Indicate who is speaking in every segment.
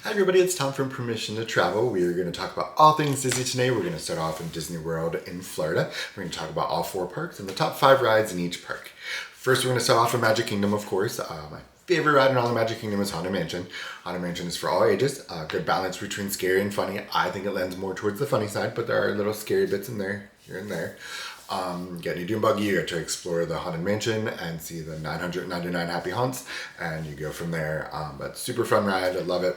Speaker 1: Hi everybody, it's Tom from Permission to Travel. We are going to talk about all things Disney today. We're going to start off in Disney World in Florida. We're going to talk about all 4 parks and the top 5 rides in each park. First, we're going to start off in Magic Kingdom, of course. My favorite ride in all of Magic Kingdom is Haunted Mansion. Haunted Mansion is for all ages. Good balance between scary and funny. I think it lends more towards the funny side, but there are little scary bits in there, here and there. Get your Doom Buggy, you get to explore the Haunted Mansion and see the 999 Happy Haunts, and you go from there. But super fun ride, I love it.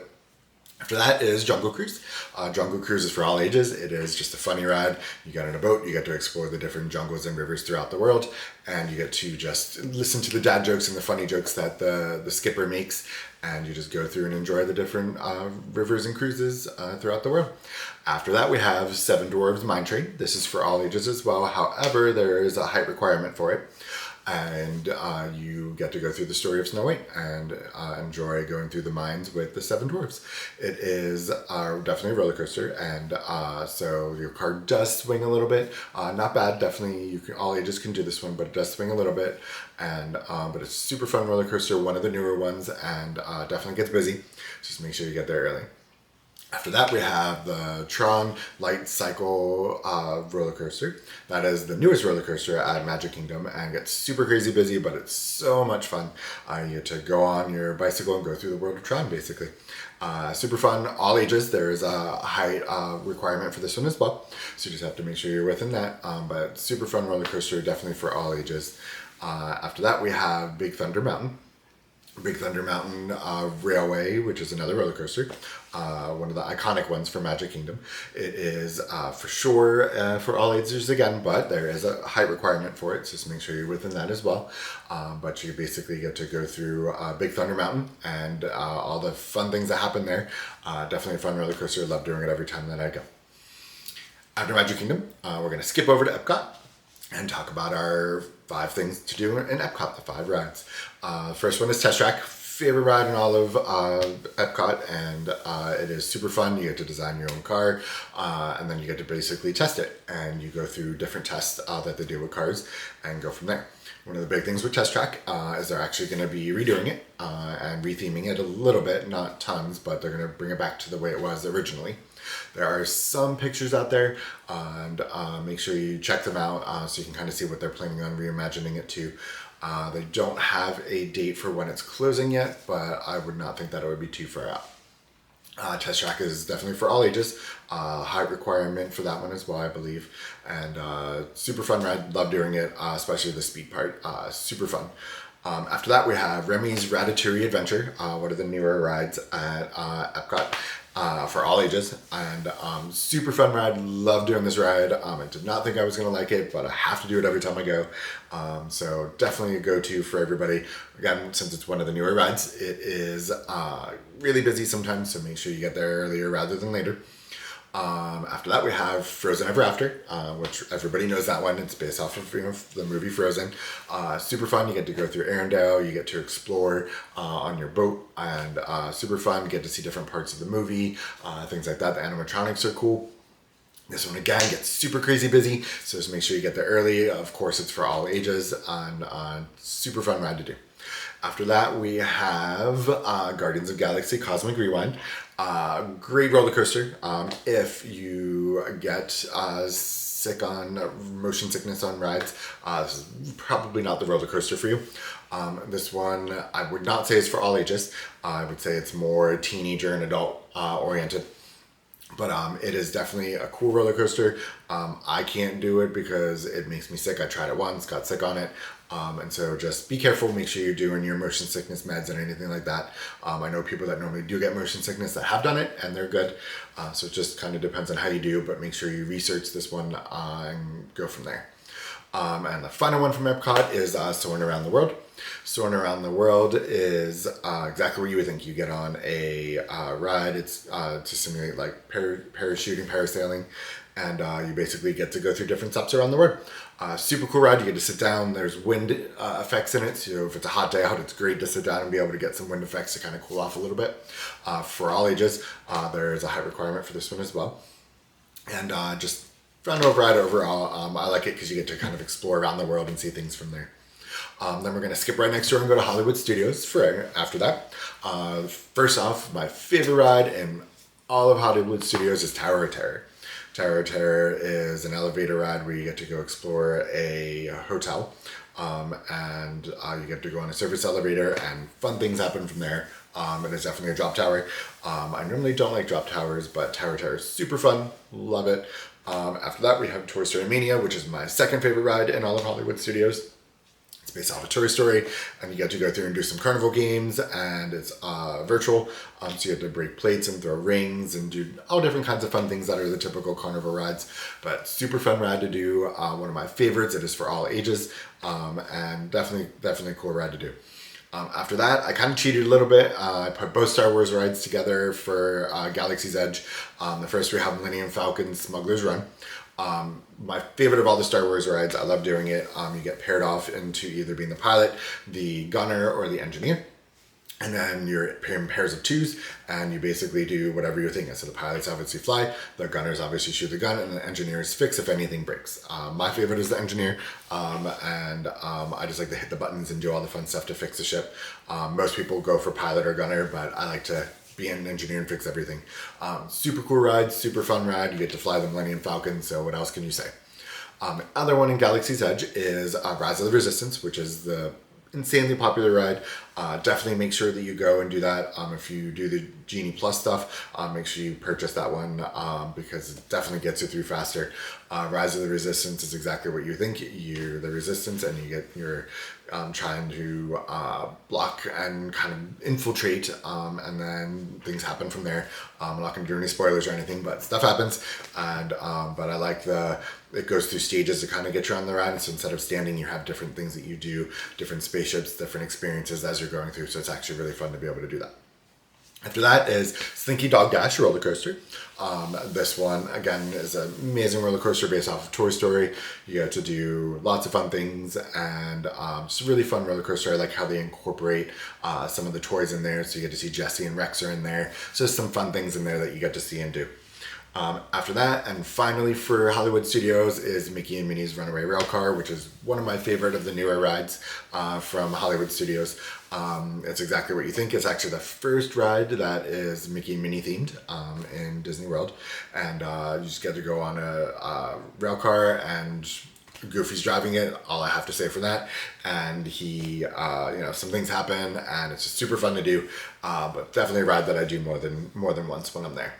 Speaker 1: After that is Jungle Cruise. Jungle Cruise is for all ages. It is just a funny ride. You get on a boat, you get to explore the different jungles and rivers throughout the world, and you get to just listen to the dad jokes and the funny jokes that the skipper makes, and you just go through and enjoy the different rivers and cruises throughout the world. After that, we have Seven Dwarfs Mine Train. This is for all ages as well. However, there is a height requirement for it. And you get to go through the story of Snow White and enjoy going through the mines with the 7 dwarfs. It is definitely a roller coaster, and so your car does swing a little bit. Not bad, definitely. All ages can do this one, but it does swing a little bit. And but it's a super fun roller coaster, one of the newer ones, and definitely gets busy. Just make sure you get there early. After that, we have the Tron Light Cycle roller coaster. That is the newest roller coaster at Magic Kingdom and gets super crazy busy, but it's so much fun. You get to go on your bicycle and go through the world of Tron, basically. Super fun, all ages. There is a height requirement for this one as well, so you just have to make sure you're within that. But super fun roller coaster, definitely for all ages. After that, we have Big Thunder Mountain. Big Thunder Mountain Railway, which is another roller coaster, one of the iconic ones for Magic Kingdom. It is for sure for all ages again, but there is a height requirement for it, so just make sure you're within that as well. But you basically get to go through Big Thunder Mountain and all the fun things that happen there. Definitely a fun roller coaster. Love doing it every time that I go. After Magic Kingdom, we're going to skip over to Epcot and talk about our 5 things to do in Epcot, the 5 rides. First one is Test Track. Favorite ride in all of Epcot, and it is super fun. You get to design your own car, and then you get to basically test it, and you go through different tests that they do with cars and go from there. One of the big things with Test Track is they're actually going to be redoing it and retheming it a little bit, not tons, but they're going to bring it back to the way it was originally. There are some pictures out there, and make sure you check them out so you can kind of see what they're planning on reimagining it to. They don't have a date for when it's closing yet, but I would not think that it would be too far out. Test Track is definitely for all ages. Height requirement for that one as well, I believe. And super fun ride. Love doing it, especially the speed part. Super fun. After that, we have Remy's Ratatouille Adventure, one of the newer rides at Epcot. For all ages, and super fun ride. Love doing this ride. I did not think I was going to like it, but I have to do it every time I go. So definitely a go-to for everybody. Again, since it's one of the newer rides, it is really busy sometimes, so make sure you get there earlier rather than later. After that, we have Frozen Ever After, which everybody knows that one. It's based off of the movie Frozen. Super fun. You get to go through Arendelle. You get to explore on your boat, and super fun. You get to see different parts of the movie, things like that. The animatronics are cool. This one again gets super crazy busy, so just make sure you get there early. Of course, it's for all ages, and super fun ride to do. After that, we have Guardians of Galaxy Cosmic Rewind. Great roller coaster. If you get sick on motion sickness on rides, this is probably not the roller coaster for you. This one I would not say is for all ages. I would say it's more teenager and adult oriented. But it is definitely a cool roller coaster. I can't do it because it makes me sick. I tried it once, got sick on it. And so just be careful. Make sure you're doing your motion sickness meds and anything like that. I know people that normally do get motion sickness that have done it, and they're good. So it just kind of depends on how you do, but make sure you research this one and go from there. And the final one from Epcot is Soarin' Around the World. Soarin' Around the World is exactly what you would think. You get on a ride. It's to simulate like parachuting, parasailing, and you basically get to go through different stops around the world. Super cool ride. You get to sit down. There's wind effects in it, so if it's a hot day out, it's great to sit down and be able to get some wind effects to kind of cool off a little bit. For all ages, there is a height requirement for this one as well. And just fun ride overall. I like it because you get to kind of explore around the world and see things from there. Then we're going to skip right next door and go to Hollywood Studios for after that. First off, my favorite ride in all of Hollywood Studios is Tower of Terror. Tower of Terror is an elevator ride where you get to go explore a hotel. And you get to go on a service elevator and fun things happen from there. It is definitely a drop tower. I normally don't like drop towers, but Tower of Terror is super fun. Love it. After that, we have Toy Story Mania, which is my second favorite ride in all of Hollywood Studios. It's based off a Toy Story, and you get to go through and do some carnival games, and it's virtual. So you have to break plates and throw rings and do all different kinds of fun things that are the typical carnival rides. But super fun ride to do. One of my favorites. It is for all ages, and definitely a cool ride to do. After that, I kind of cheated a little bit. I put both Star Wars rides together for Galaxy's Edge. The first we have Millennium Falcon Smuggler's Run. My favorite of all the Star Wars rides. I love doing it. You get paired off into either being the pilot, the gunner, or the engineer. And then you're in pairs of twos, and you basically do whatever your thing is. So the pilots obviously fly, the gunners obviously shoot the gun, and the engineers fix if anything breaks. My favorite is the engineer, and I just like to hit the buttons and do all the fun stuff to fix the ship. Most people go for pilot or gunner, but I like to be an engineer and fix everything. Super cool ride, super fun ride. You get to fly the Millennium Falcon, so what else can you say? Another one in Galaxy's Edge is Rise of the Resistance, which is the insanely popular ride. Definitely make sure that you go and do that. If you do the Genie Plus stuff, make sure you purchase that one because it definitely gets you through faster. Rise of the Resistance is exactly what you think. You're the Resistance, and you're trying to block and kind of infiltrate, and then things happen from there. I'm not going to do any spoilers or anything, but stuff happens, and but I like it goes through stages to kind of get you on the ride. So instead of standing, you have different things that you do, different spaceships, different experiences as you're going through. So it's actually really fun to be able to do that. After that is Slinky Dog Dash roller coaster. This one, again, is an amazing roller coaster based off of Toy Story. You get to do lots of fun things, and it's a really fun roller coaster. I like how they incorporate some of the toys in there. So you get to see Jessie and Rex are in there. So there's some fun things in there that you get to see and do. After that, and finally for Hollywood Studios, is Mickey and Minnie's Runaway Railcar, which is one of my favorite of the newer rides from Hollywood Studios. It's exactly what you think. It's actually the first ride that is Mickey and Minnie themed in Disney World. And you just get to go on a railcar, and Goofy's driving it. All I have to say for that. And he, some things happen, and it's just super fun to do. But definitely a ride that I do more than once when I'm there.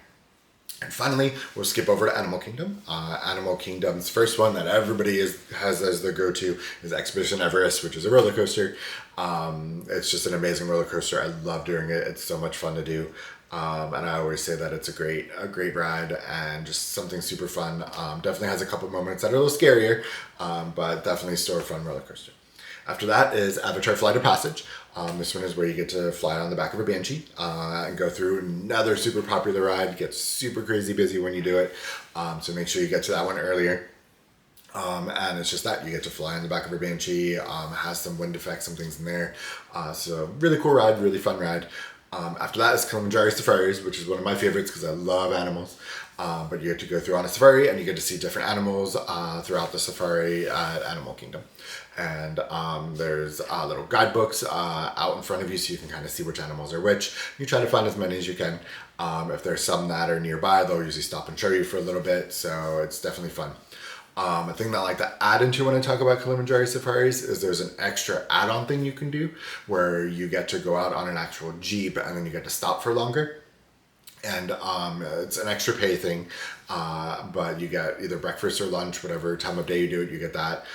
Speaker 1: And finally, we'll skip over to Animal Kingdom. Animal Kingdom's first one that everybody has as their go-to is Expedition Everest, which is a roller coaster. It's just an amazing roller coaster. I love doing it. It's so much fun to do. And I always say that it's a great ride and just something super fun. Definitely has a couple moments that are a little scarier, but definitely still a fun roller coaster. After that is Avatar Flight of Passage. This one is where you get to fly on the back of a Banshee and go through another super popular ride. It gets super crazy busy when you do it, so make sure you get to that one earlier. And it's just that you get to fly on the back of a Banshee. Has some wind effects, some things in there. So really cool ride, really fun ride. After that is Kilimanjaro Safaris, which is one of my favorites because I love animals. But you get to go through on a safari, and you get to see different animals throughout the safari at Animal Kingdom. And there's little guidebooks out in front of you, so you can kind of see which animals are which. You try to find as many as you can. If there's some that are nearby, they'll usually stop and show you for a little bit, so it's definitely fun. A thing that I like to add into when I talk about Kilimanjaro Safaris is there's an extra add-on thing you can do where you get to go out on an actual Jeep, and then you get to stop for longer. And it's an extra pay thing, but you get either breakfast or lunch, whatever time of day you do it, you get that.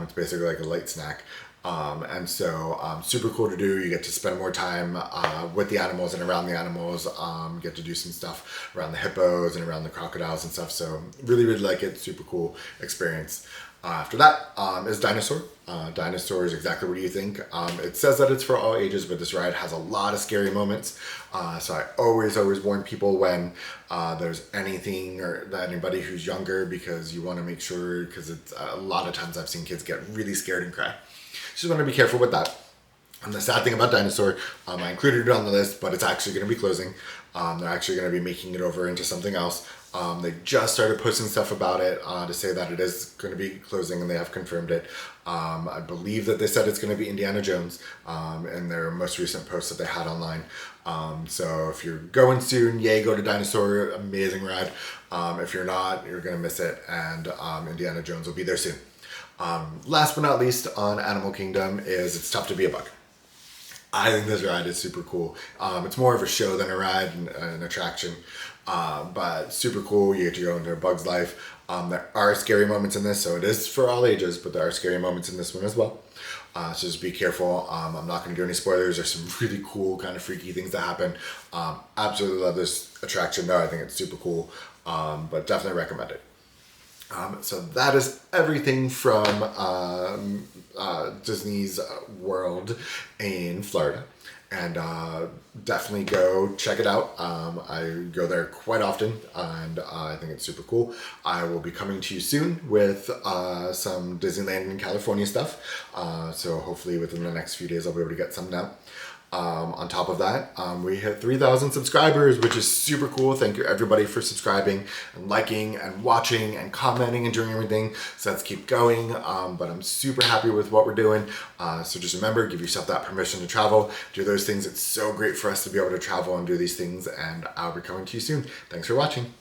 Speaker 1: It's basically like a light snack. And so super cool to do. You get to spend more time with the animals and around the animals. Get to do some stuff around the hippos and around the crocodiles and stuff. So really like it. Super cool experience. After that is Dinosaur. Dinosaur is exactly what you think. It says that it's for all ages, but this ride has a lot of scary moments. So I always warn people when there's anything or anybody who's younger, because you want to make sure, because it's a lot of times I've seen kids get really scared and cry. Just want to be careful with that. And the sad thing about Dinosaur, I included it on the list, but it's actually going to be closing. They're actually going to be making it over into something else. They just started posting stuff about it to say that it is going to be closing, and they have confirmed it. I believe that they said it's going to be Indiana Jones in their most recent post that they had online. So if you're going soon, yay, go to Dinosaur, amazing ride. If you're not, you're going to miss it, and Indiana Jones will be there soon. Last but not least on Animal Kingdom is it's tough to be a bug. I think this ride is super cool. It's more of a show than a ride and an attraction, but super cool. You get to go into a bug's life. There are scary moments in this, so it is for all ages, but there are scary moments in this one as well. So just be careful. I'm not going to do any spoilers. There's some really cool, kind of freaky things that happen. Absolutely love this attraction though. I think it's super cool, but definitely recommend it. So that is everything from Disney's World in Florida. And definitely go check it out. I go there quite often, and I think it's super cool. I will be coming to you soon with some Disneyland in California stuff. So hopefully within the next few days I'll be able to get some now. On top of that, we hit 3,000 subscribers, which is super cool. Thank you everybody for subscribing and liking and watching and commenting and doing everything. So let's keep going. But I'm super happy with what we're doing. So just remember, give yourself that permission to travel, do those things. It's so great for us to be able to travel and do these things, and I'll be coming to you soon. Thanks for watching.